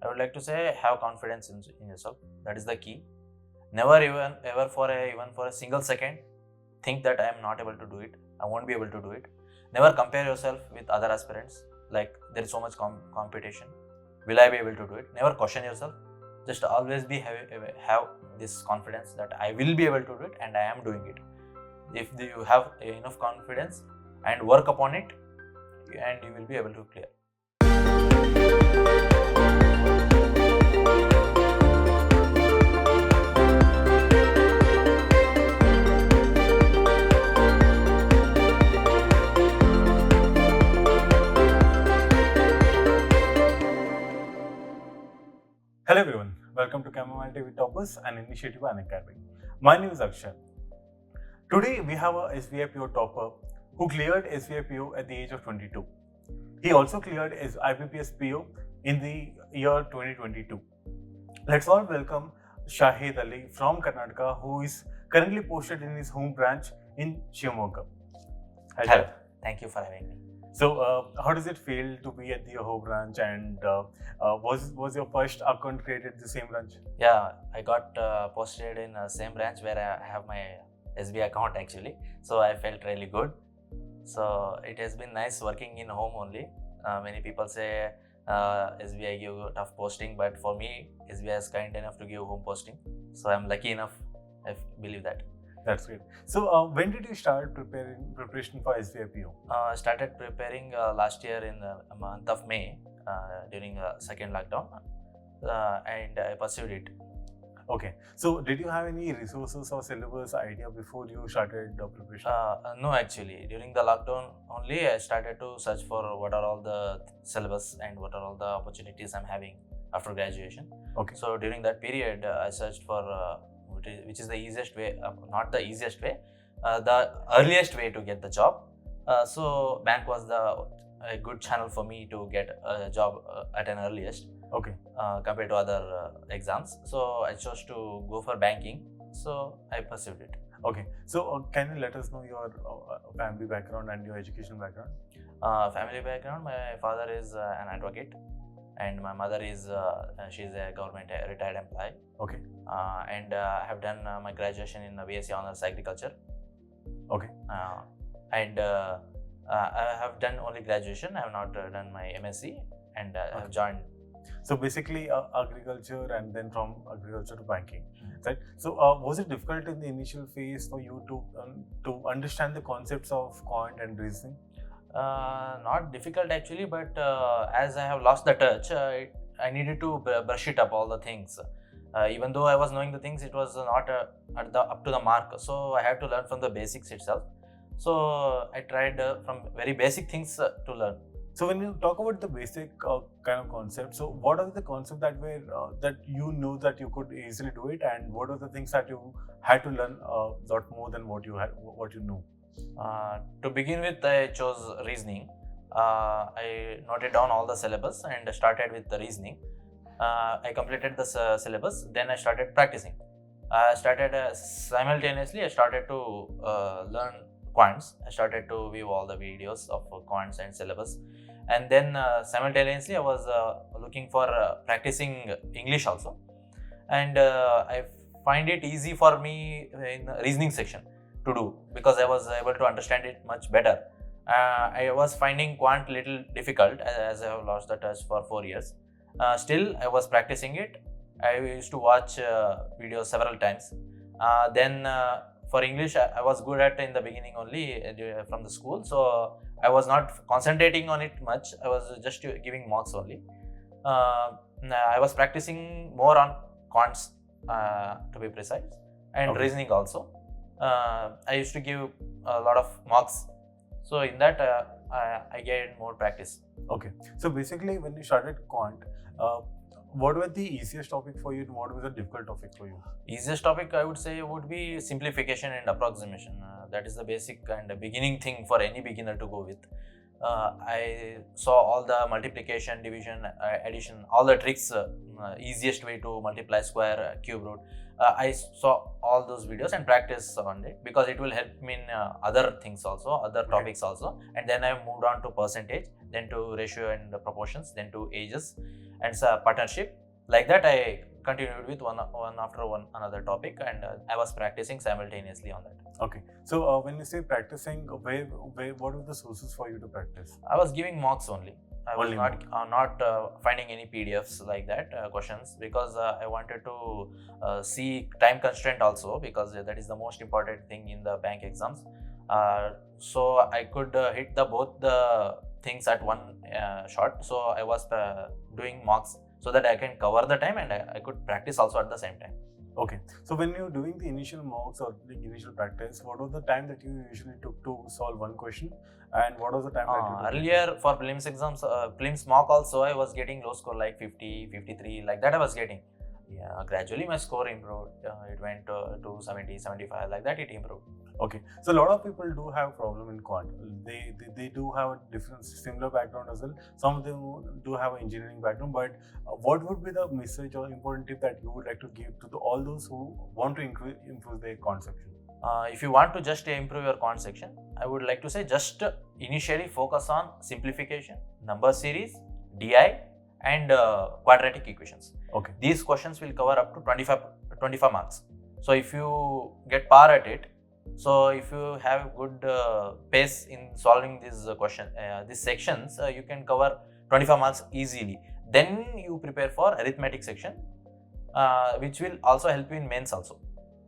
I would like to say have confidence in yourself. That is the key. Never ever even for a single second think that I am not able to do it. I won't be able to do it. Never compare yourself with other aspirants. Like there is so much competition. Will I be able to do it? Never question yourself. Just always have this confidence that I will be able to do it and I am doing it. If you have enough confidence and work upon it, and you will be able to clear. Hello everyone, welcome to Chamomile Tea with Toppers, an initiative by Unacademy. My name is Akshay. Today we have a SBI PO topper who cleared SBI PO at the age of 22. He also cleared his IBPS PO in the year 2022. Let's all welcome Shahid Ali from Karnataka, who is currently posted in his home branch in Shimoga. Hello. Thank you for having me. So, how does it feel to be at the home branch, and was your first account created the same branch? Yeah, I got posted in the same branch where I have my SBI account actually. So I felt really good. So it has been nice working in home only. Many people say SBI give tough posting, but for me, SBI is kind enough to give home posting. So I'm lucky enough. I believe that. That's great. So, when did you start preparation for SBI PO? I started preparing last year in the month of May during second lockdown, and I pursued it. Okay. So, did you have any resources or syllabus idea before you started the preparation? No, actually, during the lockdown only I started to search for what are all the syllabus and what are all the opportunities I'm having after graduation. Okay. So during that period, I searched for which is the easiest way, not the easiest way, the earliest way to get the job. So bank was a good channel for me to get a job at an earliest. Okay. Compared to other exams. So I chose to go for banking. So I pursued it. Okay. So, can you let us know your family background and your education background? Family background, my father is an advocate and my mother is she's a government retired employee. Okay. And I have done my graduation in BSc Honours Agriculture. Okay. And I have done only graduation. I have not done my MSc, and I have joined. So basically, agriculture, and then from agriculture to banking, right? So, was it difficult in the initial phase for you to understand the concepts of quant and reasoning? Not difficult actually, but as I have lost the touch, I needed to brush it up all the things. Even though I was knowing the things, it was not up to the mark. So I had to learn from the basics itself. So I tried from very basic things to learn. So when you talk about the basic kind of concept, so what are the concepts that were that you know that you could easily do it, and what are the things that you had to learn a lot more than what you knew? To begin with, I chose reasoning. I noted down all the syllabus and started with the reasoning. I completed the syllabus, then I started practicing. I started simultaneously, I started to learn quants. I started to view all the videos of quants and syllabus. And then simultaneously, I was looking for practicing English also. And I find it easy for me in the reasoning section to do because I was able to understand it much better. I was finding quant little difficult as I have lost the touch for 4 years. Still, I was practicing it. I used to watch videos several times. Then for English, I was good at in the beginning only from the school. So I was not concentrating on it much. I was just giving marks only. I was practicing more on quants to be precise, and reasoning also. I used to give a lot of marks. So in that, I gained more practice. Okay. So basically, when you started quant, what was the easiest topic for you and what was the difficult topic for you? Easiest topic I would say would be simplification and approximation. That is the basic and the beginning thing for any beginner to go with. I saw all the multiplication, division, addition, all the tricks, easiest way to multiply square, cube root. I saw all those videos and practice on it because it will help me in other things also, other topics also. And then I moved on to percentage, then to ratio and proportions, then to ages. and partnership. Like that, I continued with one after one another topic, and I was practicing simultaneously on that. Okay. So when you say practicing, what are the sources for you to practice? I was giving mocks only. I was Only not finding any PDFs like that questions, because I wanted to see time constraint also, because that is the most important thing in the bank exams. So I could hit both the things at one shot. So I was doing mocks so that I can cover the time, and I could practice also at the same time. Okay. So when you're doing the initial mocks or the initial practice, what was the time that you usually took to solve one question, and what was the time that you took? Earlier for prelims exams, prelims mock also, I was getting low score like 50, 53, like that I was getting. Yeah, gradually my score improved. It went to 70, 75, like that it improved. Okay, so a lot of people do have problem in quant. They do have a different similar background as well. Some of them do have an engineering background, but what would be the message or important tip that you would like to give to all those who want to improve their quant section? If you want to just improve your quant section, I would like to say just initially focus on simplification, number series, DI, and quadratic equations. Okay. These questions will cover up to 25 marks. So if you get par at it, so if you have good pace in solving these these sections, you can cover 25 marks easily. Then you prepare for arithmetic section, which will also help you in mains also.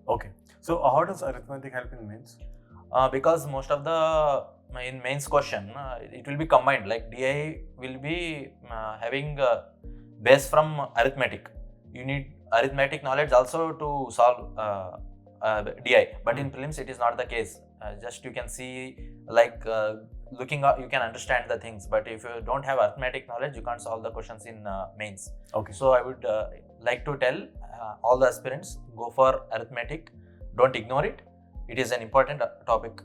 Okay. So how does arithmetic help in mains? Because most of the in mains question, it will be combined. Like DI will be having base from arithmetic. You need arithmetic knowledge also to solve DI, but in prelims it is not the case. Just you can see, like looking up, you can understand the things, but if you don't have arithmetic knowledge, you can't solve the questions in mains. Okay. So I would like to tell all the aspirants, go for arithmetic. Don't ignore it. It is an important topic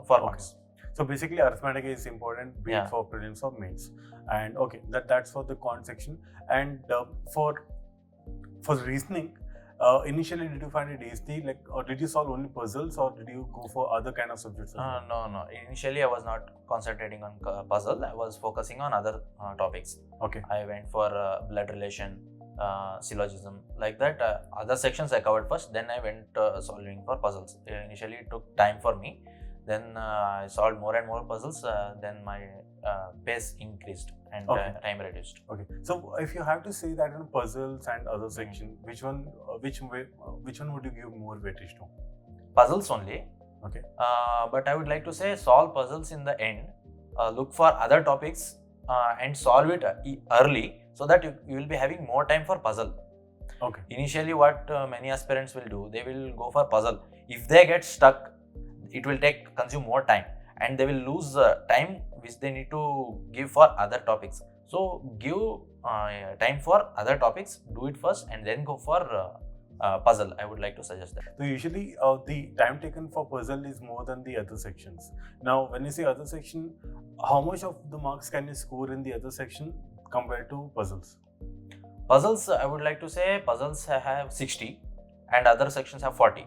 for marks. So basically, arithmetic is important, be it for prelims or mains. And okay, that's for the quant section. And for reasoning, initially did you find it easy, like, or did you solve only puzzles, or did you go for other kind of subjects? No. Initially, I was not concentrating on puzzle. I was focusing on other topics. Okay. I went for blood relation, syllogism, like that. Other sections I covered first, then I went solving for puzzles. Initially it took time for me, then I solved more and more puzzles, then my pace increased and time reduced. Okay, so if you have to say that in puzzles and other section, which one would you give more weightage to? Puzzles only. Okay. But I would like to say solve puzzles in the end. Look for other topics and solve it early, so that you will be having more time for puzzle. Okay. Initially, what many aspirants will do, they will go for puzzle. If they get stuck, it will consume more time, and they will lose time which they need to give for other topics. So give time for other topics, do it first, and then go for puzzle. I would like to suggest that. So usually the time taken for puzzle is more than the other sections. Now when you say other section, how much of the marks can you score in the other section compared to puzzles? Puzzles, I would like to say puzzles have 60 and other sections have 40%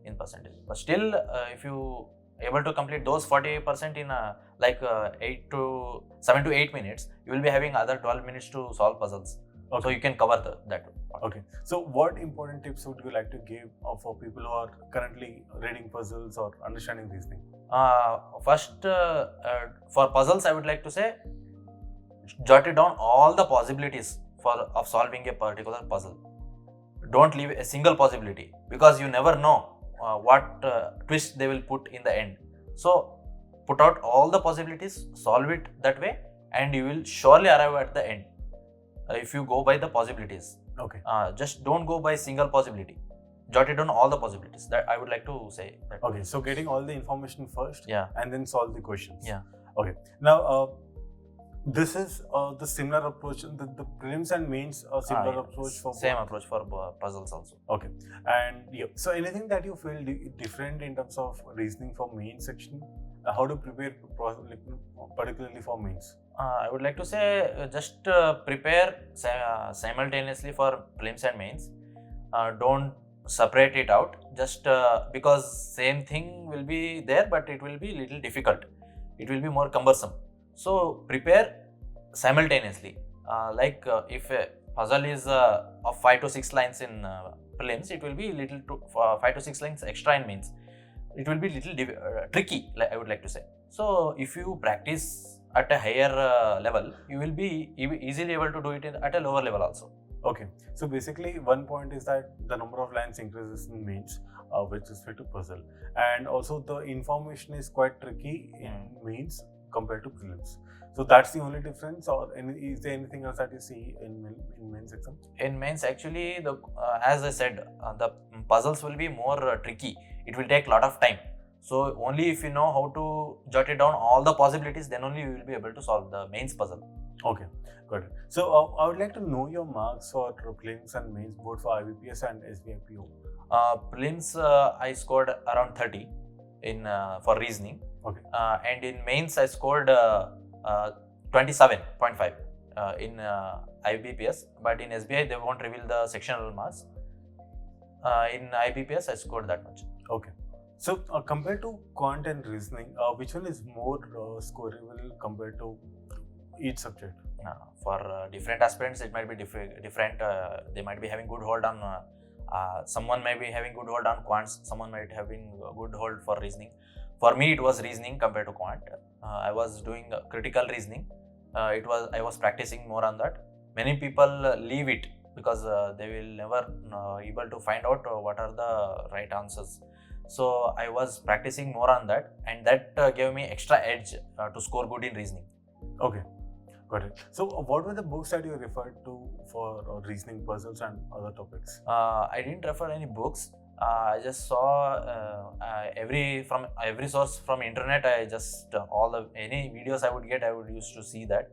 in percentage. But still, if you able to complete those 40% in 7 to 8 minutes, you will be having other 12 minutes to solve puzzles. Okay. So you can cover that. Okay. So what important tips would you like to give for people who are currently reading puzzles or understanding reasoning? First, for puzzles, I would like to say, jot it down all the possibilities of solving a particular puzzle. Don't leave a single possibility, because you never know what twist they will put in the end. So put out all the possibilities, solve it that way, and you will surely arrive at the end if you go by the possibilities. Okay. Just don't go by single possibility. Jot it down all the possibilities. That I would like to say. That. Okay, so getting all the information first, and then solve the questions. Yeah. Okay. Now this is the similar approach. The prelims and mains are similar approach for same approach for puzzles also. Okay. And so anything that you feel different in terms of reasoning for main section? How to prepare particularly for mains? I would like to say just prepare simultaneously for prelims and mains. Don't separate it out, just because same thing will be there, but it will be little difficult. It will be more cumbersome. So prepare simultaneously. If a puzzle is of 5 to 6 lines in prelims, it will be little to 5 to 6 lines extra in mains. It will be little tricky, like I would like to say. So if you practice at a higher level, you will be easily able to do it at a lower level also. Okay, so basically one point is that the number of lines increases in mains with respect to puzzle, and also the information is quite tricky in mains compared to prelims. So that's the only difference, or is there anything else that you see in mains exam? In mains, actually, as I said, the puzzles will be more tricky. It will take a lot of time. So only if you know how to jot it down all the possibilities, then only you will be able to solve the mains puzzle. Okay, got it. So I would like to know your marks for prelims and mains both for IBPS and SBI PO. Prelims, I scored around 30 in for reasoning. Okay. And in mains, I scored 27.5 in IBPS, but in SBI they won't reveal the sectional marks. In IBPS, I scored that much. Okay. So compared to Quant and reasoning, which one is more scoreable compared to each subject? For different aspirants, it might be different. They might be having good hold on. Someone might be having good hold on quants. Someone might have been good hold for reasoning. For me, it was reasoning compared to quant. I was doing critical reasoning. I was practicing more on that. Many people leave it because they will never able to find out what are the right answers. So I was practicing more on that, and that gave me extra edge to score good in reasoning. Okay, got it. So what were the books that you referred to for reasoning puzzles and other topics? I didn't refer any books. I just saw every source from internet. I just any videos I would get, I would used to see that,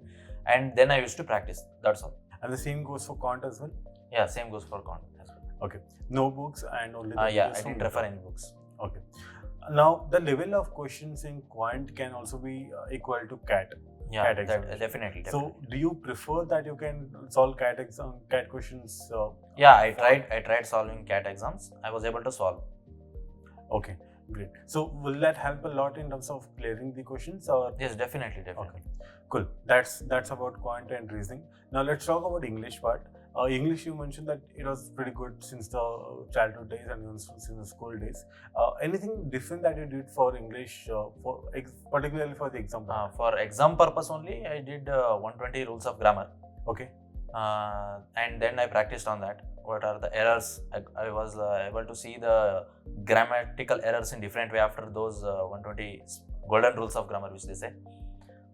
and then I used to practice. That's all. And the same goes for Quant as well? Yeah, same goes for Quant as well. Okay, no books and only the I didn't refer any books. Okay. Now the level of questions in Quant can also be equal to CAT. Yeah, CAT definitely. So do you prefer that you can solve CAT questions? Yeah, I tried solving CAT exams. I was able to solve. Okay, great. So will that help a lot in terms of clearing the questions, or? Yes, definitely. Okay, cool. That's about Quant and reasoning. Now let's talk about English part. English, you mentioned that it was pretty good since the childhood days and even since the school days. Anything different that you did for English, particularly for the exam? For exam purpose only, I did 120 rules of grammar. Okay. And then I practiced on that. What are the errors? I was able to see the grammatical errors in different way after those 120 golden rules of grammar, which they say.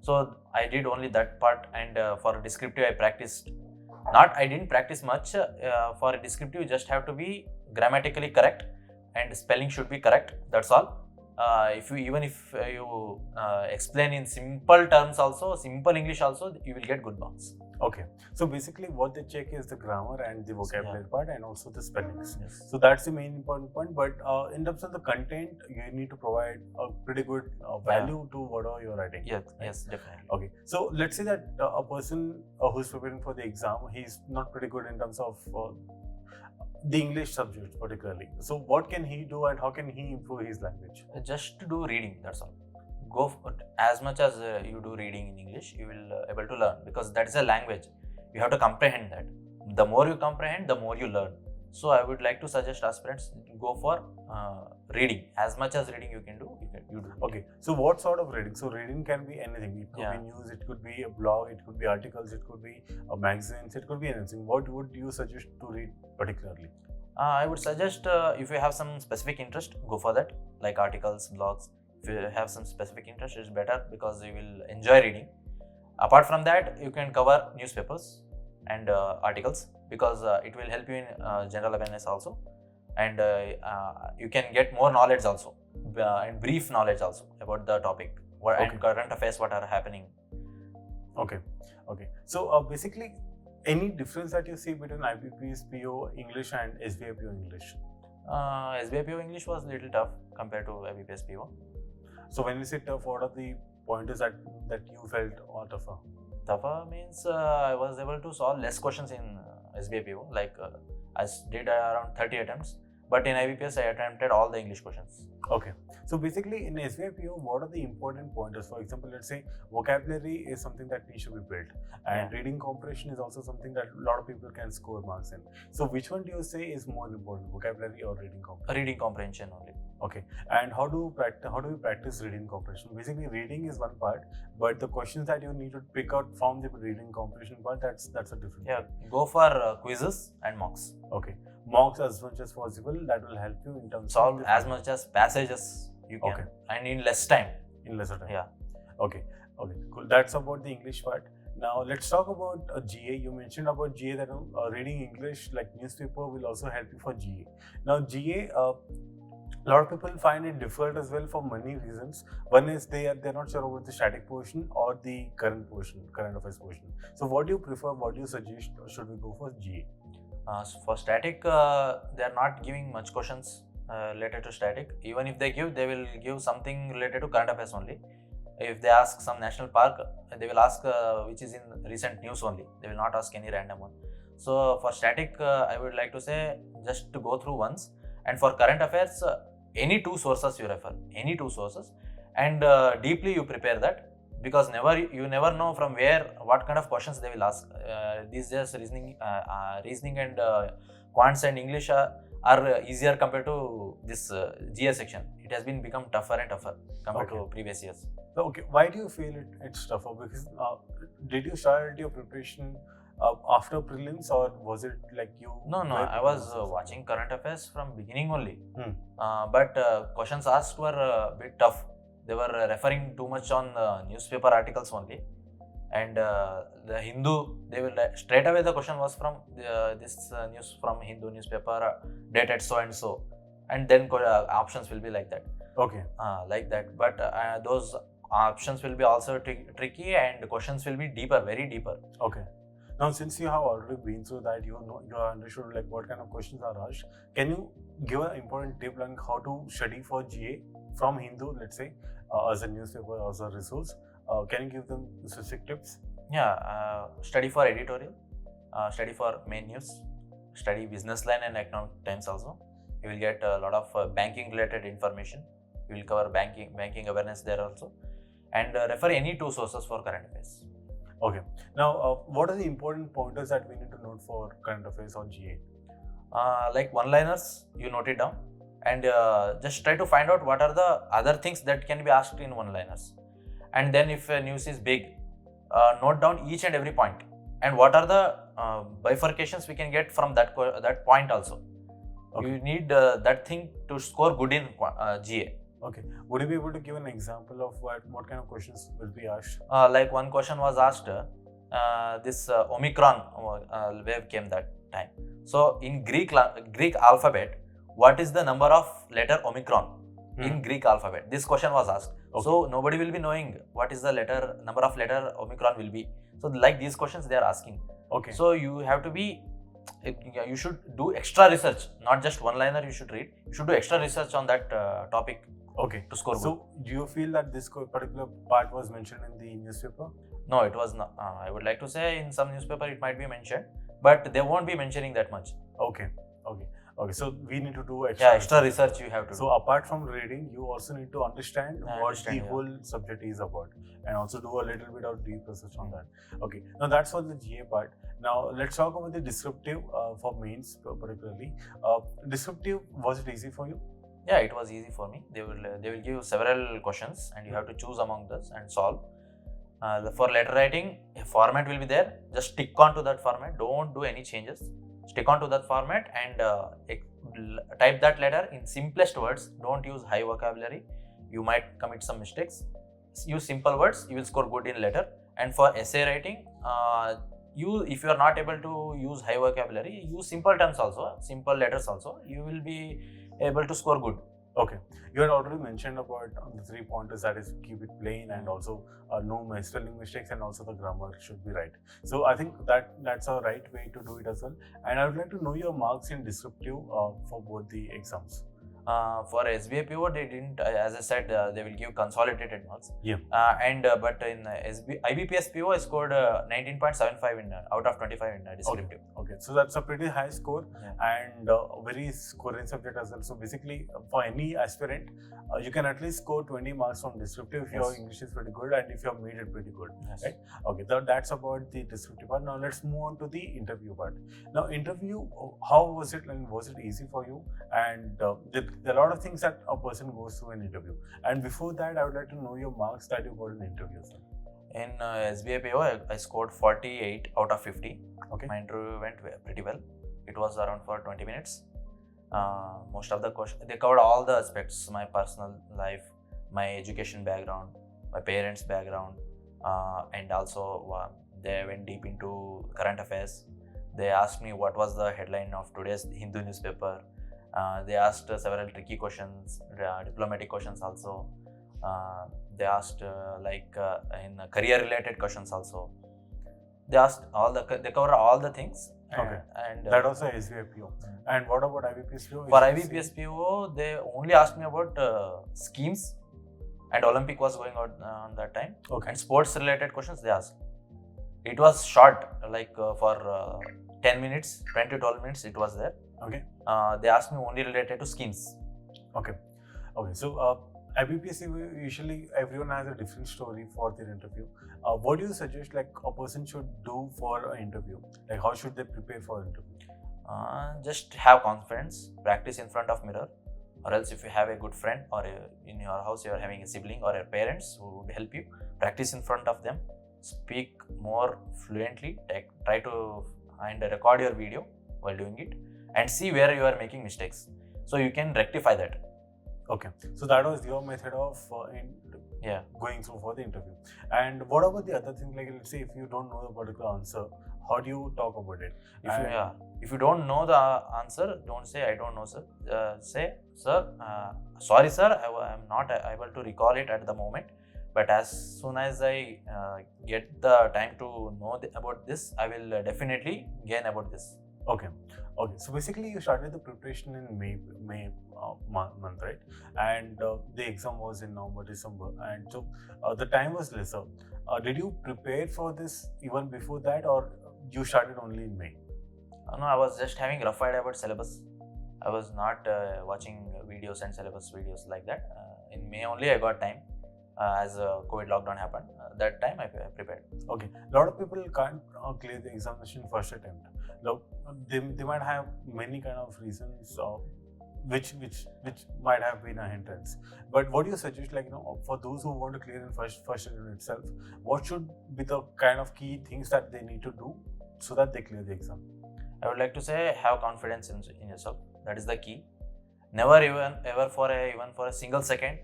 So I did only that part, and for descriptive, I practiced. I didn't practice much. For descriptive, you just have to be grammatically correct and spelling should be correct. That's all. If you explain in simple terms also, simple English also, you will get good marks. Okay. So basically what they check is the grammar and the vocabulary part and also the spellings. Yes. So that's the main important point. But in terms of the content, you need to provide a pretty good value to whatever you're writing. Yes, right? yes, definitely. Okay. So let's say that a person who's preparing for the exam, he's not pretty good in terms of the English subjects particularly. So what can he do and how can he improve his language? Just to do reading, that's all. Go for, as much as you do reading in English, you will able to learn, because that is a language. You have to comprehend that. The more you comprehend, the more you learn. So I would like to suggest aspirants go for reading. As much as reading you can do, you do. Okay. So what sort of reading? So reading can be anything. It could be news, it could be a blog, it could be articles, it could be magazines, it could be anything. What would you suggest to read particularly? I would suggest if you have some specific interest, go for that, like articles, blogs. If you have some specific interest, it's better because you will enjoy reading. Apart from that, you can cover newspapers and articles, because it will help you in general awareness also, and you can get more knowledge also, and brief knowledge also about the topic and current affairs, what are happening. Okay. So basically, any difference that you see between IBPS PO English and SBI PO English? SBI PO English was a little tough compared to IBPS PO. So when you say tough, what are the pointers that you felt are tougher? Tougher means I was able to solve less questions in SBI PO. Like I did around 30 attempts, But in IBPS, I attempted all the English questions. Okay. So basically, in SBI PO, what are the important pointers? For example, let's say vocabulary is something that needs to be built, and reading comprehension is also something that a lot of people can score marks in. So which one do you say is more important, vocabulary or reading comprehension? Reading comprehension only. Okay. And how do you practice reading comprehension? Basically, reading is one part, but the questions that you need to pick out from the reading comprehension part, that's a different Yeah, thing. go for quizzes and mocks. Okay. Mocks as much as possible, that will help you in terms Solve of as much as passages you can, Okay. and in less time. in lesser time. Yeah. Okay. Okay. Cool. That's about the English part. Now let's talk about GA. You mentioned about GA that reading English like newspaper will also help you for GA. Now GA, a lot of people find it difficult as well for many reasons. One is they're not sure about the static portion or the current affairs portion. So what do you prefer? What do you suggest? Should we go for GA? For static, they are not giving much questions related to static. Even if they give, they will give something related to current affairs only. If they ask some national park, they will ask which is in recent news only. They will not ask any random one. So for static, I would like to say just to go through once. And for current affairs, any two sources you refer, any two sources, and deeply you prepare that, because you never know from where, what kind of questions they will ask. These days reasoning and quants and English are easier compared to this GS section. It has been become tougher and tougher compared to previous years. So, okay, why do you feel it's tougher? Because did you start your preparation after prelims, or was it like you? No, I was watching current affairs from beginning only. But questions asked were a bit tough. They were referring too much on newspaper articles only. And the Hindu, they will straight away the question was from this news from Hindu newspaper dated so and so, and then options will be like that. Okay. Like that. But those options will be also tricky, and questions will be deeper, very deeper. Okay. Now, since you have already been through that, you have understood like what kind of questions are asked. Can you give an important tip on how to study for GA from Hindu, let's say, as a newspaper, as a resource? Can you give them specific tips? Yeah, study for editorial, study for main news, study business line and economic times also. You will get a lot of banking related information. You will cover banking awareness there also, and refer any two sources for current affairs. Okay. Now, what are the important pointers that we need to note for current affairs on GA? Like one-liners, you note it down, and just try to find out what are the other things that can be asked in one-liners. And then if news is big, note down each and every point, and what are the bifurcations we can get from that point also. Okay. You need that thing to score good in GA. Okay. Would you be able to give an example of what kind of questions will be asked? Like one question was asked, this Omicron wave came that time. So in Greek alphabet, what is the number of letter Omicron in Greek alphabet? This question was asked. Okay. So nobody will be knowing what is the number of letter Omicron will be. So like these questions they are asking. Okay. So you have to be, you should do extra research, not just one liner you should read. You should do extra research on that topic. Okay. To score good. So do you feel that this particular part was mentioned in the newspaper? No, it was not. I would like to say in some newspaper it might be mentioned, but they won't be mentioning that much. Okay. So we need to do extra research you have to do. So apart from reading, you also need to understand what the whole subject is about, and also do a little bit of deep research on that. Okay. Now that's for the GA part. Now let's talk about the descriptive for mains particularly. Descriptive, was it easy for you? Yeah, it was easy for me. They will give several questions, and you have to choose among those and solve. For letter writing, a format will be there. Just stick on to that format. Don't do any changes. Stick on to that format and type that letter in simplest words. Don't use high vocabulary. You might commit some mistakes. Use simple words. You will score good in letter. And for essay writing, if you are not able to use high vocabulary, use simple terms also, simple letters also. You will be able to score good. Okay. You had already mentioned about the 3 pointers, that is keep it plain and also no spelling mistakes, and also the grammar should be right. So I think that's a right way to do it as well. And I would like to know your marks in descriptive for both the exams. For SBI PO, they didn't, as I said, they will give consolidated marks. Yeah. But in IBPS PO, I scored 19.75 out of 25 in descriptive. Okay. Right. So that's a pretty high score Yeah. and a very scoring subject as well. So basically, for any aspirant, you can at least score 20 marks from descriptive if your Yes. English is pretty good and if you have made it pretty good. Yes. Right. Okay. That's about the descriptive part. Now let's move on to the interview part. Now, interview, how was it and was it easy for you? And there are a lot of things that a person goes through in interview. And before that, I would like to know your marks that you got in interviews. In SBI PO, I scored 48 out of 50. Okay. My interview went pretty well. It was around for 20 minutes. Most of the questions, they covered all the aspects, my personal life, my education background, my parents' background, and also they went deep into current affairs. They asked me what was the headline of today's Hindu newspaper. They asked several tricky questions, diplomatic questions also. They asked in career-related questions also. They asked they cover all the things. Okay. And that also SBI PO. And what about IBPS PO? For IBPS PO, they only asked me about schemes, and Olympic was going on that time. Okay. And sports-related questions they asked. It was short, for 10 minutes, 10 to 12 minutes. It was there. Okay. They asked me only related to schemes. Okay. Okay. So IBPS usually everyone has a different story for their interview. What do you suggest like a person should do for an interview? Like how should they prepare for an interview? Just have confidence, practice in front of mirror, or else if you have a good friend or in your house you are having a sibling or your parents who would help you, practice in front of them, speak more fluently, try to and record your video while doing it and see where you are making mistakes so you can rectify that. Okay, so that was your method of going through for the interview. And what about the other thing? Like, let's say if you don't know the particular answer, how do you talk about it? If you don't know the answer, don't say I don't know, sir. Say, sir, sorry, sir, I am not able to recall it at the moment. But as soon as I get the time to know about this, I will definitely gain about this. Okay. Okay. So basically, you started the preparation in May month, right? And the exam was in November, December, and so the time was lesser. Did you prepare for this even before that, or you started only in May? No, I was just having rough idea about syllabus. I was not watching videos and syllabus videos like that. In May only I got time. As COVID lockdown happened, that time I prepared. Okay, a lot of people can't clear the examination first attempt. Now, they might have many kind of reasons which might have been a hindrance. But what do you suggest, like, for those who want to clear in first attempt itself, what should be the kind of key things that they need to do so that they clear the exam? I would like to say have confidence in yourself. That is the key. Never ever for a single second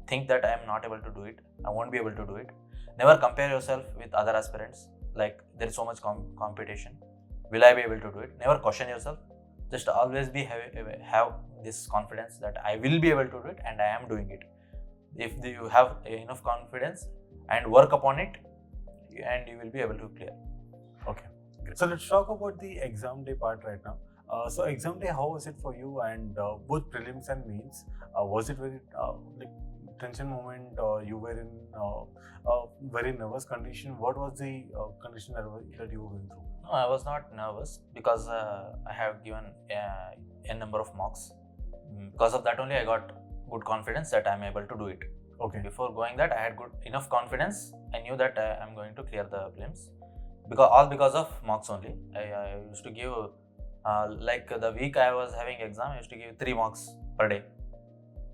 think that I am not able to do it, I won't be able to do it. Never compare yourself with other aspirants, like there is so much competition, will I be able to do it? Never question yourself, just always have this confidence that I will be able to do it and I am doing it. If you have enough confidence and work upon it, and you will be able to clear. Okay, great. So let's talk about the exam day part right now. So exam day, how was it for you? And both prelims and mains, was it very tension moment? You were in very nervous condition. What was the condition that you were going through? No, I was not nervous because I have given a number of mocks. Because of that only I got good confidence that I am able to do it. Okay. Before going that I had enough confidence. I knew that I am going to clear the prelims. Because of mocks only. I used to give the week I was having exam, I used to give 3 mocks per day.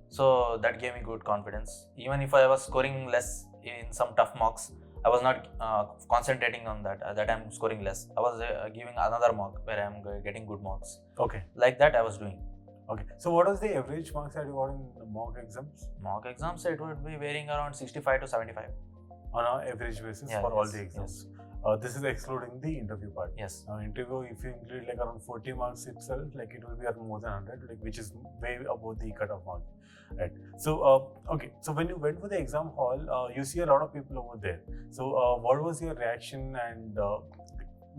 So that gave me good confidence. Even if I was scoring less in some tough mocks, I was not concentrating on that I'm scoring less. I was giving another mock where I am getting good marks. Okay. Like that I was doing. Okay. So what was the average marks that you got in the mock exams? Mock exams, it would be varying around 65 to 75. On an average basis for all the exams. Yes. This is excluding the interview part. Yes. Now, interview, if you include around 40 marks itself, it will be around more than 100, which is way above the cutoff mark. Right. So, okay. So when you went for the exam hall, you see a lot of people over there. So, what was your reaction, and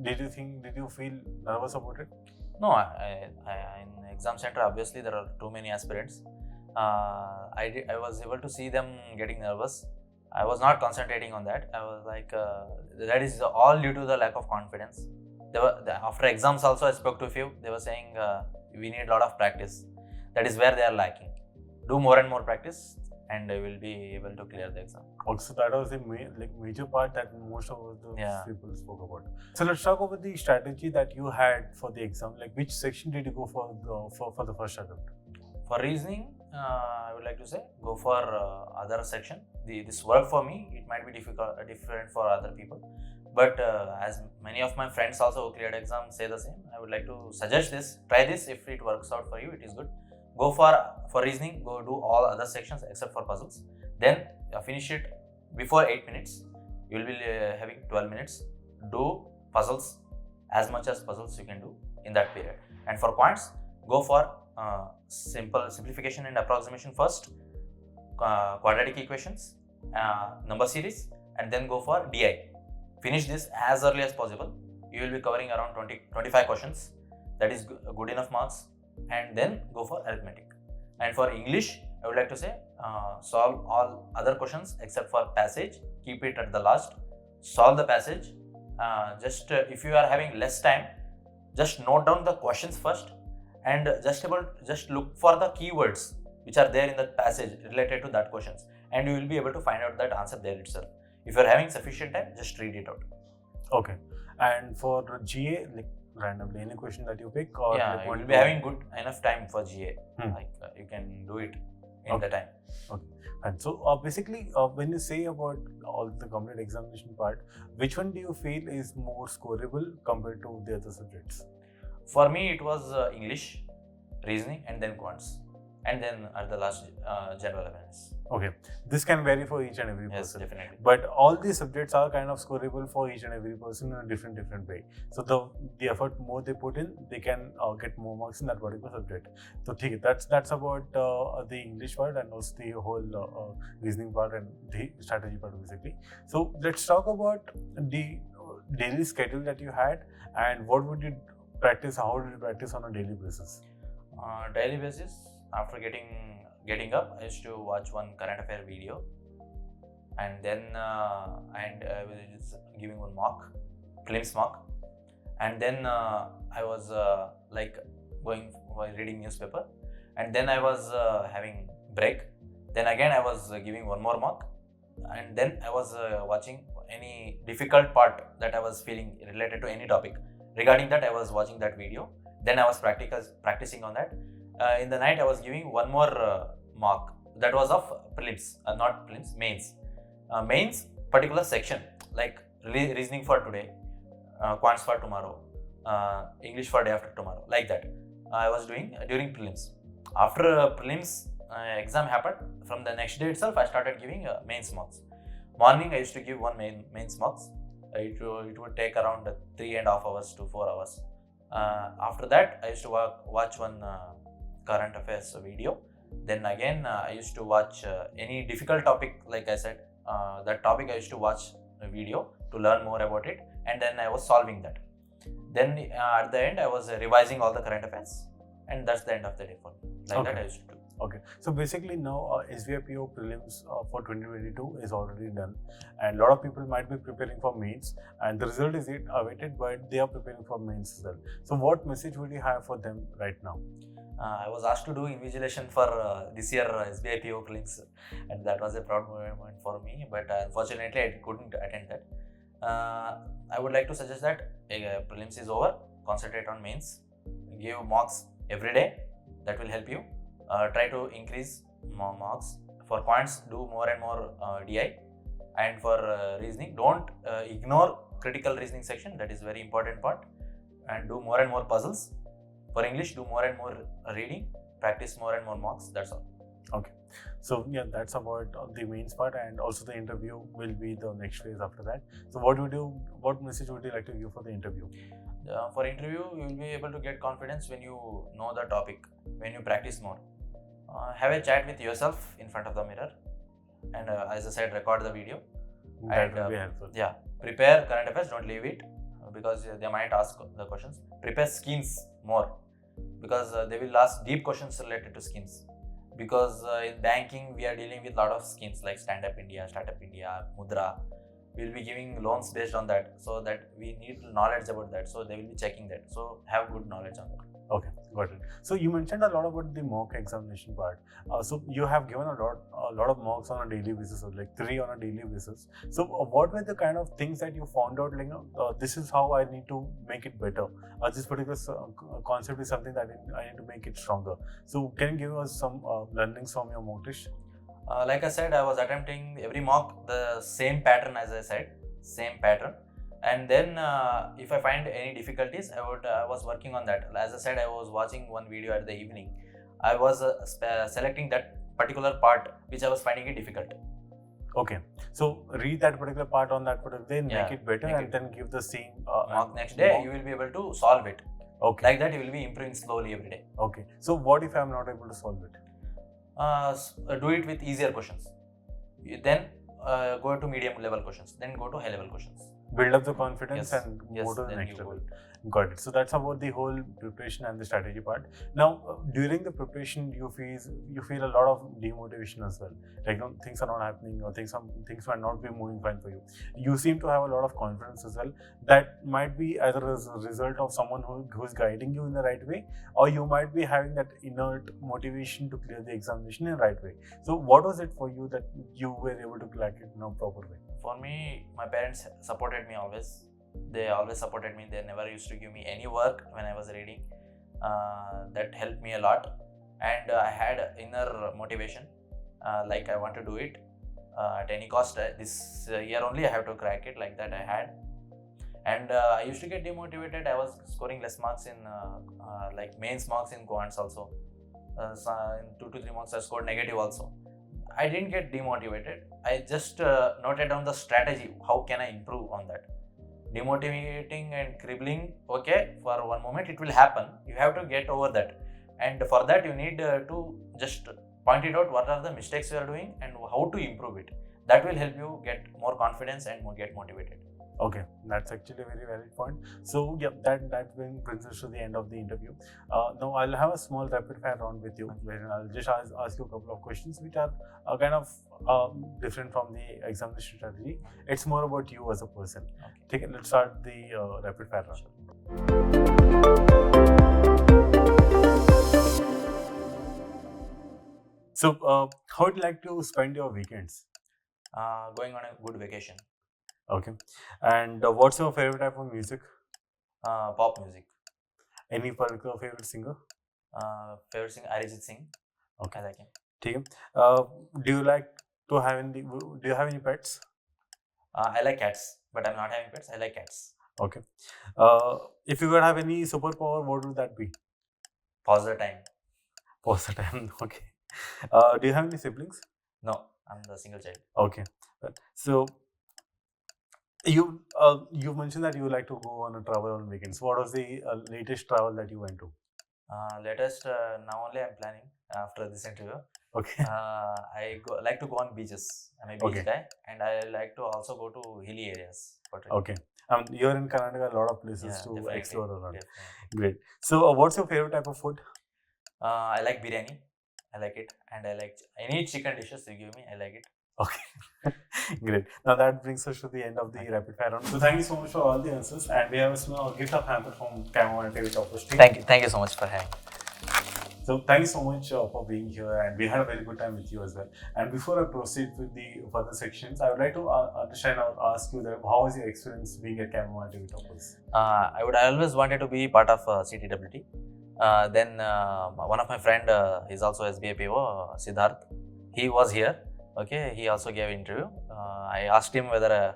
did you feel nervous about it? No, in exam center, obviously there are too many aspirants. I was able to see them getting nervous. I was not concentrating on that. I was like, that is all due to the lack of confidence. After exams also I spoke to a few. They were saying we need a lot of practice. That is where they are lacking. Do more and more practice, and we will be able to clear the exam. Also, that was a major part that most of the Yeah. people spoke about. So let's talk about the strategy that you had for the exam. Like, which section did you go for the first attempt? For reasoning, I would like to say go for other section. This worked for me. It might be different for other people, but as many of my friends also who cleared exam say the same, I would like to suggest this. Try this. If it works out for you, it is good. Go for reasoning. Go do all other sections except for puzzles. Then finish it before 8 minutes. You will be having 12 minutes. Do puzzles as much as puzzles you can do in that period. And for quants, go for simplification and approximation first, quadratic equations, number series, and then go for DI. Finish this as early as possible. You will be covering around 25 questions. That is good enough marks. And then go for arithmetic. And for English, I would like to say solve all other questions except for passage. Keep it at the last. Solve the passage. If you are having less time, just note down the questions first, and just look for the keywords which are there in the passage related to that questions, and you will be able to find out that answer there itself. If you are having sufficient time, just read it out. Okay. And for GA, like randomly any question that you pick, or you will be having good enough time for GA. You can do it in the time. Okay. And so basically, when you say about all the complete examination part, which one do you feel is more scoreable compared to the other subjects? For me, it was English, reasoning, and then quants, and then at the last general awareness. Okay, this can vary for each and every person. Yes, definitely. But all these subjects are kind of scoreable for each and every person in a different way. So the effort more they put in, they can get more marks in that particular subject. So that's about the English part and also the whole reasoning part and the strategy part basically. So let's talk about the daily schedule that you had, and what would you practice? How did you practice on a daily basis? Daily basis, after getting up, I used to watch one current affair video, and then I was giving one mock, prelims mock, and then I was reading newspaper, and then I was having break. Then again I was giving one more mock, and then I was watching any difficult part that I was feeling related to any topic. Regarding that, I was watching that video. Then I was practicing on that. In the night, I was giving one more mock. That was of prelims, not prelims, mains. Mains, particular section, like reasoning for today, quants for tomorrow, English for day after tomorrow, like that. I was doing during prelims. After prelims exam happened, from the next day itself, I started giving mains mocks. Morning, I used to give one mains mocks. It would take around 3.5 hours to 4 hours. After that, I used to watch one current affairs video. Then again, I used to watch any difficult topic, like I said, that topic I used to watch a video to learn more about it, and then I was solving that. Then at the end, I was revising all the current affairs, and that's the end of the day for me. Like that I used to do. Okay, so basically now SBI PO prelims for 2022 is already done, and a lot of people might be preparing for mains, and the result is awaited, but they are preparing for mains as well. So what message would you have for them right now? I was asked to do invigilation for this year SBI PO prelims, and that was a proud moment for me, but unfortunately I couldn't attend that. I would like to suggest that prelims is over, concentrate on mains, give mocks every day, that will help you. Try to increase more marks. For quants, do more and more DI, and for reasoning, don't ignore critical reasoning section, that is very important part, and do more and more puzzles. For English, do more and more reading, practice more and more mocks, that's all. Okay, so yeah, that's about the mains part, and also the interview will be the next phase after that. So what message would you like to give for the interview? For interview, you will be able to get confidence when you know the topic, when you practice more. Have a chat with yourself in front of the mirror, and as I said, record the video. That will be helpful. Yeah, prepare current affairs, don't leave it, because they might ask the questions. Prepare schemes more, because they will ask deep questions related to schemes. Because in banking, we are dealing with a lot of schemes like Stand Up India, Startup India, Mudra. we'll be giving loans based on that, so that we need knowledge about that, so they will be checking that, so have good knowledge on that. Okay, got it. So you mentioned a lot about the mock examination part. So you have given a lot of mocks on a daily basis, or like 3 on a daily basis. So what were the kind of things that you found out? Like, this is how I need to make it better. This particular concept is something that I need to make it stronger. So can you give us some learnings from your mock test? Like I said, I was attempting every mock the same pattern, as I said, same pattern. And then if I find any difficulties, I was working on that. As I said, I was watching one video at the evening. I was selecting that particular part which I was finding it difficult. Okay, so read that particular part on that particular day, make it better, and then give the same mock next day. You will be able to solve it. Okay. Like that, you will be improving slowly every day. Okay. So what if I am not able to solve it? Do it with easier questions. Then go to medium level questions. Then go to high level questions. Build up the confidence and go to the next level. Got it. So that's about the whole preparation and the strategy part. Now, during the preparation, you feel a lot of demotivation as well. Like, things are not happening, or things might not be moving fine for you. You seem to have a lot of confidence as well. That might be either as a result of someone who's guiding you in the right way, or you might be having that inert motivation to clear the examination in the right way. So, what was it for you that you were able to crack it in a proper way? For me, my parents supported me always. They always supported me. They never used to give me any work when I was reading. That helped me a lot, and I had inner motivation. Like I want to do it at any cost. This year only I have to crack it. Like that I had, and I used to get demotivated. I was scoring less marks in like mains marks in Quants also. So in 2 to 3 marks I scored negative also. I didn't get demotivated. I just noted down the strategy. How can I improve on that? Demotivating and crippling, okay, for one moment it will happen. You have to get over that, and for that you need to just point it out what are the mistakes you are doing and how to improve it. That will help you get more confidence and get motivated. Okay, that's actually a very valid point. So yeah, that brings us to the end of the interview. Now I'll have a small rapid fire round with you, wherein I'll just ask you a couple of questions which are kind of different from the examination strategy. It's more about you as a person. Okay, let's start the rapid fire round. So how would you like to spend your weekends? Going on a good vacation. Okay. And what's your favorite type of music? Pop music. Any particular favorite singer? Favorite singer, Arijit Singh. Okay. I like him. Okay. Do you have any pets? I like cats, but I'm not having pets. I like cats. Okay. If you could have any superpower, what would that be? Pause the time. Pause the time. Okay. Do you have any siblings? No, I'm the single child. Okay. So you mentioned that you like to go on a travel on weekends. What was the latest travel that you went to? Latest, now only I'm planning after this interview. Okay. I like to go on beaches. I'm a beach guy, and I like to also go to hilly areas. Okay. You're in Karnataka, a lot of places to explore around. Definitely. Great. So what's your favorite type of food? I like biryani. I like it, and I like any chicken dishes you give me. I like it. Okay, great. Now that brings us to the end of the rapid fire round. So thank you so much for all the answers, and we have a small gift of hamper from Chamomile Tea Toppers team. Thank you so much for having me. So thank you so much for being here, and we had a very good time with you as well. And before I proceed with the further sections, I would like to understand or ask you that how was your experience being at Chamomile Tea Toppers? I always wanted to be part of CTwT. Then one of my friend, he's also SBI PO, Siddharth. He was here. Okay, he also gave interview. I asked him whether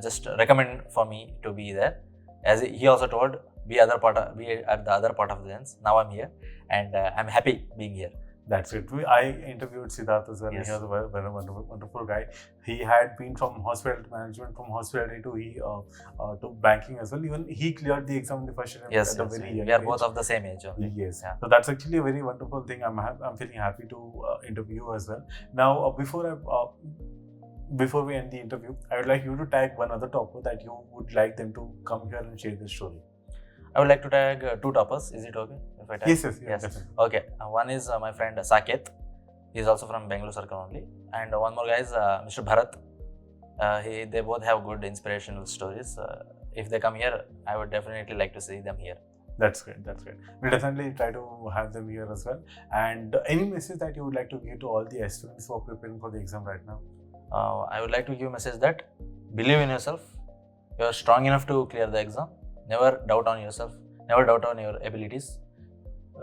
just recommend for me to be there. As he also told, be at the other part of the lens. Now I'm here, and I'm happy being here. That's it. I interviewed Siddharth as well. Yes. He was a very wonderful guy. He had been from hospitality management, from hospitality to banking as well. Even he cleared the exam in the first attempt at a very young we are age. both of the same age. Only. Yes. Yeah. So that's actually a very wonderful thing. I'm feeling happy to interview you as well. Now, before we end the interview, I would like you to tag one other topper that you would like them to come here and share their story. I would like to tag 2 toppers. Is it okay if I tag? Yes. Definitely. Okay. One is my friend Saket. He is also from Bangalore circle only. And one more guy is Mr. Bharat. They both have good inspirational stories. If they come here, I would definitely like to see them here. That's great. That's great. We'll definitely try to have them here as well. And any message that you would like to give to all the aspirants who are preparing for the exam right now? I would like to give a message that believe in yourself. You are strong enough to clear the exam. Never doubt on yourself. Never doubt on your abilities.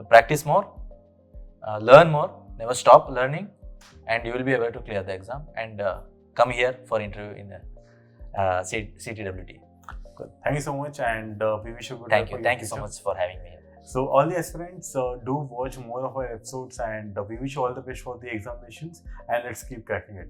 Practice more. Learn more. Never stop learning, and you will be able to clear the exam. And come here for interview in CTwT. Good. Thank you so much, and we wish you good luck. Thank you so much for having me here. So all the aspirants, do watch more of our episodes, and we wish you all the best for the examinations, and let's keep cracking it.